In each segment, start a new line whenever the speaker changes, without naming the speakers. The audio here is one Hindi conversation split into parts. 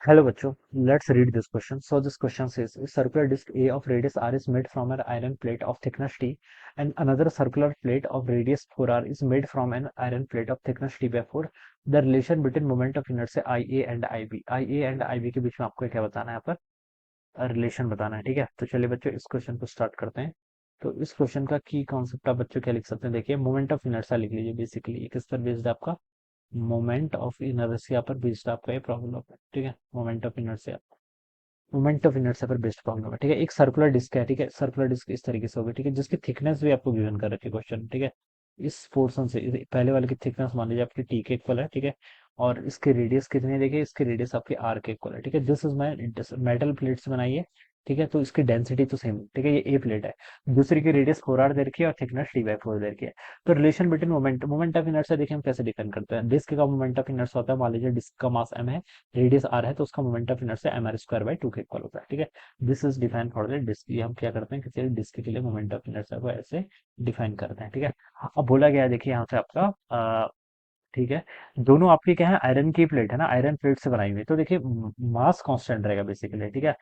Hello बच्चों, let's read this question. So this question says a circular disc A of radius r is made from an iron plate of thickness T and another circular plate of radius 4r is made from an iron plate of thickness T by 4. The relation between moment of inertia IA and IB. IA and IB के बीच में आपको क्या बताना है यहाँ पर रिलेशन बताना है, ठीक है। तो चलिए बच्चों इस क्वेश्चन को स्टार्ट करते हैं। तो इस क्वेश्चन का की कॉन्सेप्ट आप बच्चों क्या लिख सकते हैं, देखिए मोमेंट ऑफ इनर्शिया लिख लीजिए। बेसिकली ये किस पर बेस्ड है आपका, मोमेंट ऑफ इनर्शिया पर बेस्ड आपका ये प्रॉब्लम है, ठीक है। मोमेंट ऑफ इनर्शिया पर बेस्ड प्रॉब्लम है, ठीक है। एक सर्कुलर डिस्क है, ठीक है। सर्कुलर डिस्क इस तरीके से होगी, ठीक है, जिसकी थिकनेस भी आपको गिवन कर रखी है क्वेश्चन, ठीक है। इस पोर्शन से पहले वाले की थिकनेस मान लीजिए आपकी टी के इक्वल है, ठीक है। और इसकी रेडियस कितनी है, देखिए इसकी रेडियस आपकी आर के इक्वल है, ठीक है। This is my metal plate से बनाई है, ठीक है। तो इसकी डेंसिटी तो सेम, ठीक है। ये ए प्लेट है, दूसरी की रेडियस 4r दे रखी है और थिकनेस टी बाई 4 दे रखी है। तो relation between moment of inertia देखिए हम कैसे डिफाइन करते हैं। डिस्क का मोमेंट ऑफ इनर्शिया होता है, मान लीजिए डिस्क का मास m है, रेडियस r है, तो उसका moment of inertia mr square by 2 के इक्वल होता है, ठीक है। This is define for the disc. ये हम क्या करते हैं, किसी डिस्क के लिए मोमेंट ऑफ इनर्शिया को ऐसे डिफाइन करते हैं, ठीक है। अब बोला गया है देखिए यहाँ से आपका ठीक है, दोनों आपकी क्या है, आयरन की प्लेट है ना, आयरन प्लेट से बनाई हुई है। तो देखिए मास कांस्टेंट रहेगा बेसिकली, ठीक है।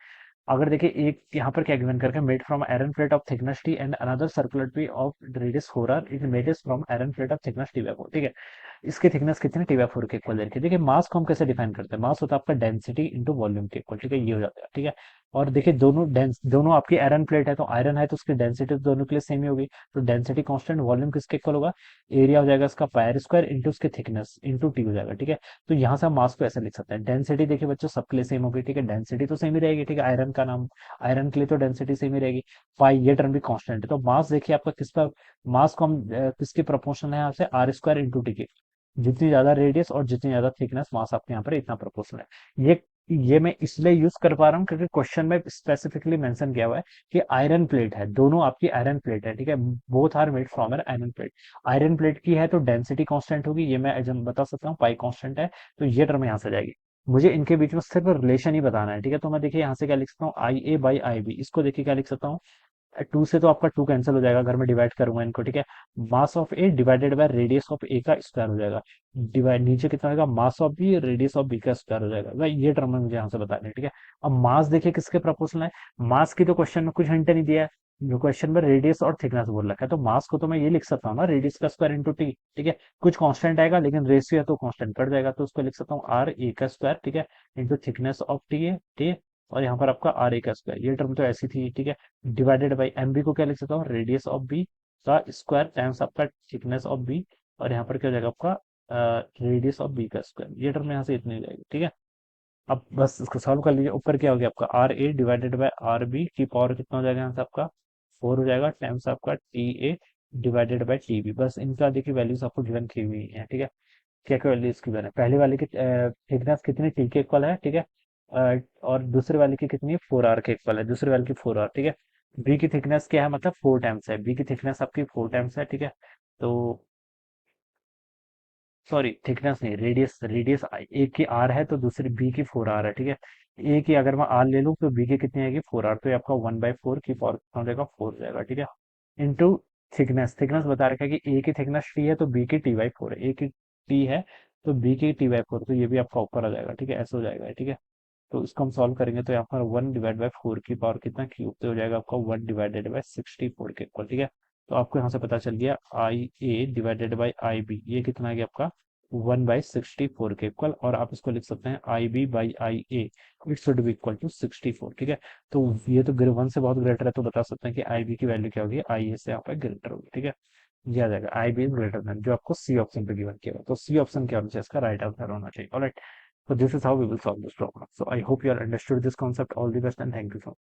अगर देखिए एक यहाँ पर क्या गिवन करके made from iron plate of thickness T and another circular tree of radius 4r is made from iron plate of thickness T by 4, ठीक है। इसकी थिकनेस कितनी, टी बाई 4 के इक्वल देखिए। देखिए मास को हम कैसे डिफाइन करते हैं, मास होता है आपका डेंसिटी इंटू वॉल्यूम के इक्वल, ठीक है। ये हो जाता है, ठीक है। और देखिए दोनों आपकी आयरन प्लेट है, तो आयरन है तो उसकी डेंसिटी तो दोनों के लिए सेम ही होगी। तो डेंसिटी कांस्टेंट, वॉल्यूम किसके इक्वल होगा, एरिया हो जाएगा इसका पायर स्क्वायर इंटू उसकी थिकनेस इंटू टी हो जाएगा, ठीक है। तो यहाँ से हम मास को ऐसे लिख सकते हैं। डेंसिटी देखिए बच्चों सबके लिए सेम होगी, ठीक है। डेंसिटी तो सेम ही रहेगी, ठीक है। आयरन का नाम, आयरन के लिए तो डेंसिटी सेम ही रहेगी। पाई ये टर्म भी कांस्टेंट है। तो मास देखिए आपका किस पर, मास को हम किसके प्रोपोर्शनल है यहाँ से, आर स्क्वायर इंटू टी के। जितनी ज्यादा रेडियस और जितनी ज्यादा थिकनेस, मास आपके यहाँ पर इतना प्रोपोर्शनल है। ये मैं इसलिए यूज कर पा रहा हूँ क्योंकि क्वेश्चन में स्पेसिफिकली मेंशन किया हुआ है कि आयरन प्लेट है, दोनों आपकी आयरन प्लेट है, ठीक है। Both are made from an iron plate. Iron plate की है तो डेंसिटी कांस्टेंट होगी, ये मैं एजम बता सकता हूँ, पाई कांस्टेंट है। तो ये टर्म यहाँ से जाएगी। मुझे इनके बीच में सिर्फ रिलेशन ही बताना है, ठीक है। तो मैं देखिए यहाँ से क्या लिख सकता हूँ, आई ए बाई आई बी। इसको देखिए क्या लिख सकता हूँ, टू से तो आपका टू कैंसिल हो जाएगा अगर मैं डिवाइड करूंगा इनको, ठीक है। Mass of A divided by radius of A का स्क्वायर हो जाएगा। डिवाइड नीचे कितना होगा, mass of B radius of B का स्क्वायर हो जाएगा भाई। ये टर्म मुझे यहाँ से बतानी है, ठीक है। अब मास देखिए किसके प्रोपोर्शनल है, मास की तो क्वेश्चन में कुछ हिंट नहीं दिया है। जो क्वेश्चन में रेडियस और थिकनेस बोल रखा है, तो मास को तो मैं ये लिख सकता हूँ ना, रेडियस का स्क्वायर इंटू टी, ठीक है। कुछ कांस्टेंट आएगा लेकिन रेशियो है तो कांस्टेंट कट जाएगा, तो उसको लिख सकता हूँ आर ए का स्क्वायर, ठीक है, इंटू थिकनेस ऑफ टी है, ठीक है। और यहाँ पर आपका आर ए का स्क्वायर, ये टर्म तो ऐसी थी, ठीक है। डिवाइडेड बाई एम बी को क्या लिख सकता हूँ, रेडियस ऑफ बी का स्क्वायर टाइम्स आपका थिकनेस ऑफ बी। और यहाँ पर क्या हो जाएगा आपका रेडियस ऑफ बी का स्क्वायर। ये टर्म यहाँ से इतनी हो जाएगी, ठीक है। अब बस इसको सॉल्व कर लीजिए। ऊपर क्या हो गया आपका, R A divided by R B की पावर कितना हो जाएगा यहाँ से आपका 4 हो जाएगा, टाइम्स आपका T A divided by T B. बस इनका देखिए वैल्यूज आपको गिवन की हुई है, ठीक है। क्या क्या वैल्यूज गिवन है, पहले वाले की थिकनेस कितनी, टी के इक्वल है, ठीक है। और दूसरे वाले की कितनी, 4r के इक्वल है, दूसरे वाले की 4r, ठीक है। बी की थिकनेस क्या है, मतलब 4 टाइम्स है, बी की थिकनेस आपकी 4 टाइम्स है, ठीक है। तो सॉरी थिकनेस नहीं, रेडियस, रेडियस एक की आर है तो दूसरी बी की 4r है, ठीक है। ए की अगर मैं आर ले लूँ तो बी की कितनी आएगी, 4r, तो ये आपका 1/4 की पावर कितना हो जाएगा, 4 हो जाएगा, ठीक है। इंटू थिकनेस, थिकनेस बता रखा है कि ए की थिकनेस टी है तो बी की टी/4 है, ए की टी है तो बी की टी/4, तो ये भी आपका ऊपर आ जाएगा, ठीक है, ऐसे हो जाएगा, ठीक है। तो इसको हम सॉल्व करेंगे तो यहाँ पर 1/4 की पावर कितना क्यूब, तो हो जाएगा आपका 1/64 के इक्वल, ठीक है। तो आपको यहाँ से पता चल गया आई ए डिवाइडेड बाई आई बी, ये कितना आ गया आपका 1/64 के इक्वल। और आप इसको लिख सकते हैं I B by I A, it should be equal to 64, ठीक है। तो ये तो 1 से बहुत ग्रेटर है, तो बता सकते हैं कि आई बी की वैल्यू क्या होगी, आई ए से यहाँ पे ग्रेटर होगी, ठीक है। ये आ जाएगा आई बी इज ग्रेटर देन, जो आपको सी ऑप्शन पे गिवन किया हुआ है। तो सी ऑप्शन क्या होना चाहिए, इसका राइट आंसर होना चाहिए, alright. So this is how we will solve this problem. So I hope you all understood this concept. All the best and thank you so much.